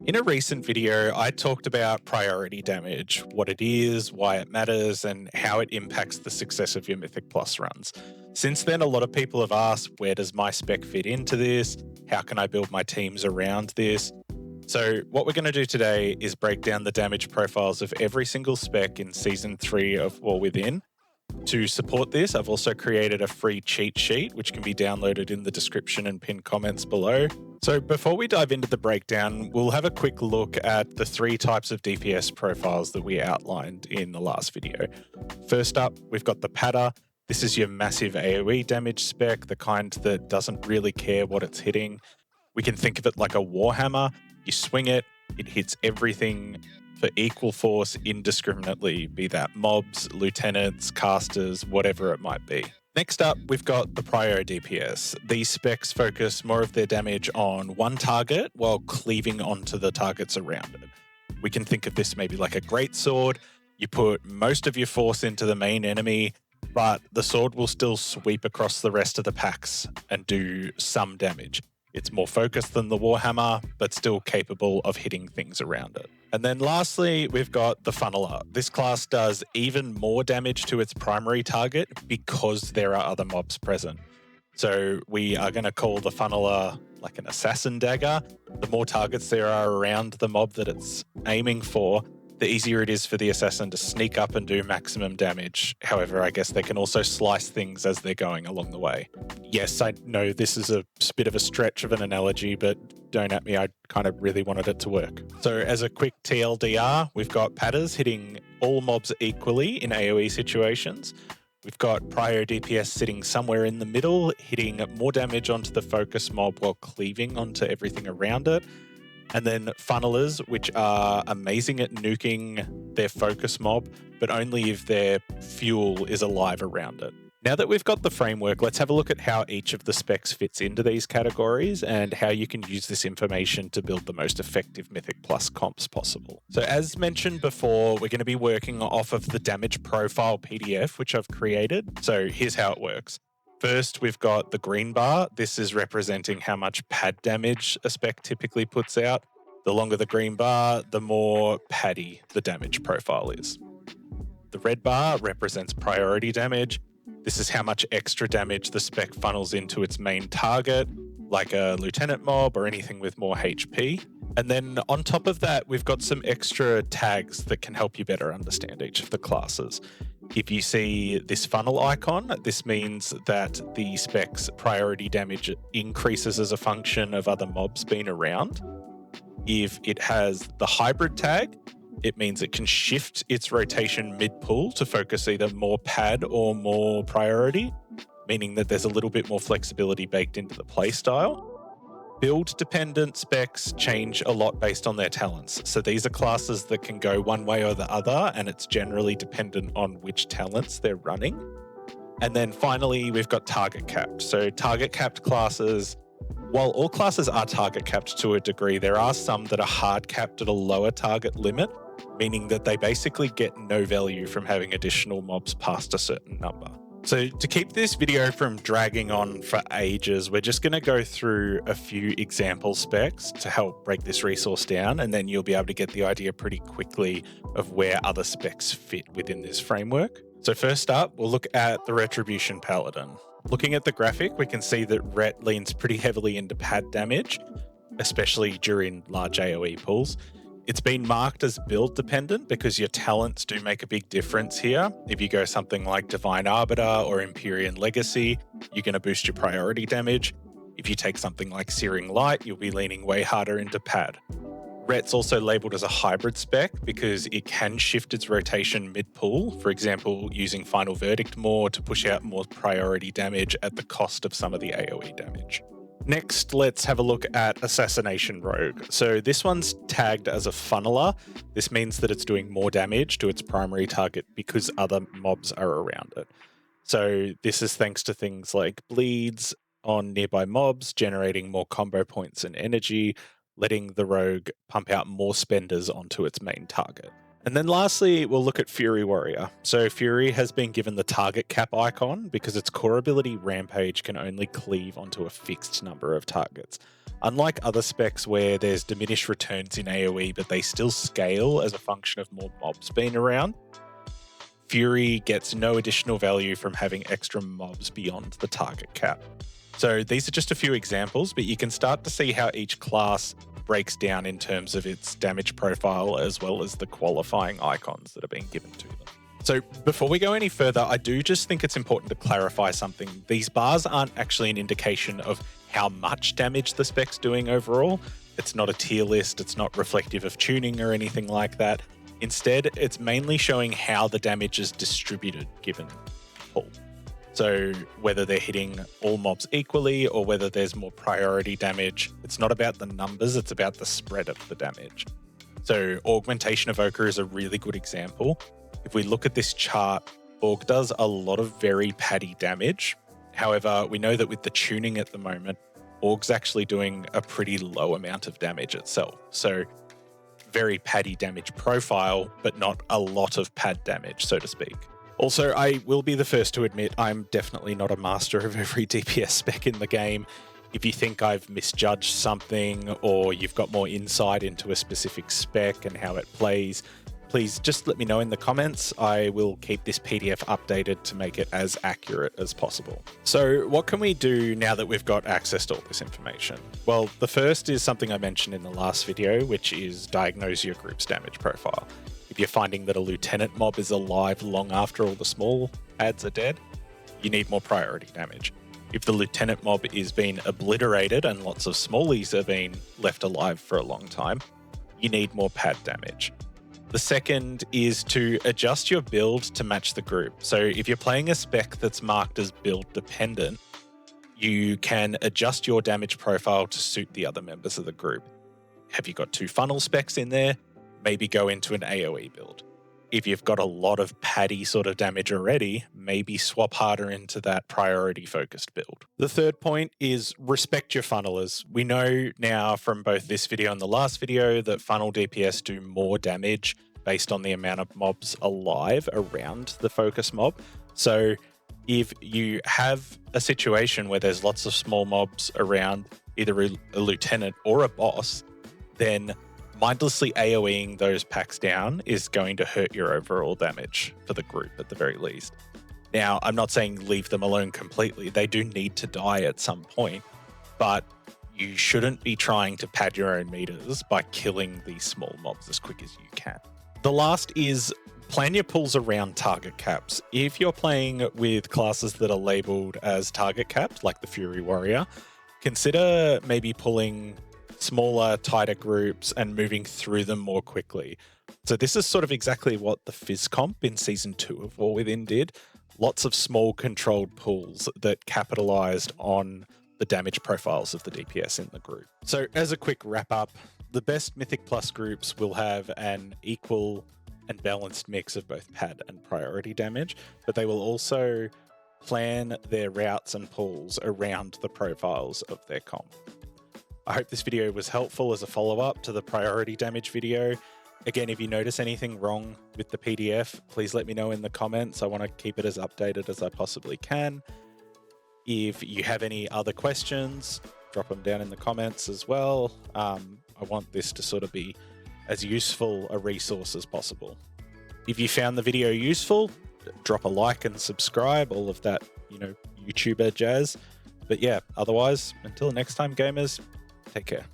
In a recent video, I talked about priority damage, what it is, why it matters, and how it impacts the success of your Mythic Plus runs. Since then, a lot of people have asked, where does my spec fit into this? How can I build my teams around this? So, what we're going to do today is break down the damage profiles of every single spec in Season 3 of War Within. To support this, I've also created a free cheat sheet, which can be downloaded in the description and pinned comments below. So before we dive into the breakdown, we'll have a quick look at the three types of DPS profiles that we outlined in the last video. First up, we've got the Padder. This is your massive AoE damage spec, the kind that doesn't really care what it's hitting. We can think of it like a Warhammer. You swing it, it hits everything for equal force indiscriminately, be that mobs, lieutenants, casters, whatever it might be. Next up, we've got the Prio DPS. These specs focus more of their damage on one target while cleaving onto the targets around it. We can think of this maybe like a greatsword. You put most of your force into the main enemy, but the sword will still sweep across the rest of the packs and do some damage. It's more focused than the Warhammer, but still capable of hitting things around it. And then lastly, we've got the Funneler. This class does even more damage to its primary target because there are other mobs present. So we are going to call the Funneler like an assassin dagger. The more targets there are around the mob that it's aiming for, the easier it is for the assassin to sneak up and do maximum damage. However, I guess they can also slice things as they're going along the way. Yes, I know this is a bit of a stretch of an analogy, but don't at me, I kind of really wanted it to work. So as a quick TLDR, we've got Padders hitting all mobs equally in AoE situations. We've got Prio DPS sitting somewhere in the middle, hitting more damage onto the focus mob while cleaving onto everything around it. And then Funnelers, which are amazing at nuking their focus mob, but only if their fuel is alive around it. Now that we've got the framework, let's have a look at how each of the specs fits into these categories and how you can use this information to build the most effective Mythic Plus comps possible. So as mentioned before, we're going to be working off of the damage profile PDF, which I've created. So here's how it works. First, we've got the green bar. This is representing how much pad damage a spec typically puts out. The longer the green bar, the more paddy the damage profile is. The red bar represents priority damage. This is how much extra damage the spec funnels into its main target, like a lieutenant mob or anything with more HP. And then on top of that, we've got some extra tags that can help you better understand each of the classes. If you see this funnel icon, this means that the spec's priority damage increases as a function of other mobs being around. If it has the hybrid tag, it means it can shift its rotation mid-pull to focus either more pad or more priority, meaning that there's a little bit more flexibility baked into the playstyle. Build-dependent specs change a lot based on their talents. So these are classes that can go one way or the other, and it's generally dependent on which talents they're running. And then finally, we've got target capped. So target capped classes, while all classes are target capped to a degree, there are some that are hard capped at a lower target limit, meaning that they basically get no value from having additional mobs past a certain number. So to keep this video from dragging on for ages, we're just going to go through a few example specs to help break this resource down, and then you'll be able to get the idea pretty quickly of where other specs fit within this framework. So first up, we'll look at the Retribution Paladin. Looking at the graphic, we can see that Ret leans pretty heavily into pad damage, especially during large AoE pulls. It's been marked as build dependent because your talents do make a big difference here. If you go something like Divine Arbiter or Empyrean Legacy, you're going to boost your priority damage. If you take something like Searing Light, you'll be leaning way harder into pad. Ret's also labelled as a hybrid spec because it can shift its rotation mid-pull, for example, using Final Verdict more to push out more priority damage at the cost of some of the AoE damage. Next, let's have a look at Assassination Rogue. So this one's tagged as a funneler. This means that it's doing more damage to its primary target because other mobs are around it. So this is thanks to things like bleeds on nearby mobs, generating more combo points and energy, letting the rogue pump out more spenders onto its main target. And then lastly, we'll look at Fury Warrior. So Fury has been given the target cap icon because its core ability Rampage can only cleave onto a fixed number of targets. Unlike other specs where there's diminished returns in AoE, but they still scale as a function of more mobs being around, Fury gets no additional value from having extra mobs beyond the target cap. So these are just a few examples, but you can start to see how each class breaks down in terms of its damage profile as well as the qualifying icons that are being given to them. So before we go any further, I do just think it's important to clarify something. These bars aren't actually an indication of how much damage the spec's doing overall. It's not a tier list, it's not reflective of tuning or anything like that. Instead, it's mainly showing how the damage is distributed given pull. So whether they're hitting all mobs equally or whether there's more priority damage, it's not about the numbers, it's about the spread of the damage. So Augmentation Evoker is a really good example. If we look at this chart, Aug does a lot of very paddy damage. However, we know that with the tuning at the moment, Aug's actually doing a pretty low amount of damage itself. So very paddy damage profile, but not a lot of pad damage, so to speak. Also, I will be the first to admit I'm definitely not a master of every DPS spec in the game. If you think I've misjudged something or you've got more insight into a specific spec and how it plays, please just let me know in the comments. I will keep this PDF updated to make it as accurate as possible. So what can we do now that we've got access to all this information? Well, the first is something I mentioned in the last video, which is diagnose your group's damage profile. If you're finding that a lieutenant mob is alive long after all the small ads are dead, you need more priority damage. If the lieutenant mob is being obliterated and lots of smallies are being left alive for a long time, you need more pad damage. The second is to adjust your build to match the group. So if you're playing a spec that's marked as build dependent, you can adjust your damage profile to suit the other members of the group. Have you got 2 funnel specs in there? Maybe go into an AoE build. If you've got a lot of paddy sort of damage already, maybe swap harder into that priority focused build. The third point is respect your funnelers. We know now from both this video and the last video that funnel DPS do more damage based on the amount of mobs alive around the focus mob. So if you have a situation where there's lots of small mobs around either a lieutenant or a boss, then mindlessly AoEing those packs down is going to hurt your overall damage for the group at the very least. Now, I'm not saying leave them alone completely. They do need to die at some point, but you shouldn't be trying to pad your own meters by killing these small mobs as quick as you can. The last is plan your pulls around target caps. If you're playing with classes that are labeled as target capped, like the Fury Warrior, consider maybe pulling smaller, tighter groups and moving through them more quickly. So this is sort of exactly what the Fizz comp in Season 2 of War Within did. Lots of small controlled pulls that capitalized on the damage profiles of the DPS in the group. So as a quick wrap up, the best Mythic Plus groups will have an equal and balanced mix of both pad and priority damage, but they will also plan their routes and pulls around the profiles of their comp. I hope this video was helpful as a follow-up to the priority damage video. Again, if you notice anything wrong with the PDF, please let me know in the comments. I want to keep it as updated as I possibly can. If you have any other questions, drop them down in the comments as well. I want this to sort of be as useful a resource as possible. If you found the video useful, drop a like and subscribe, all of that, YouTuber jazz. But yeah, otherwise, until next time, gamers, take care.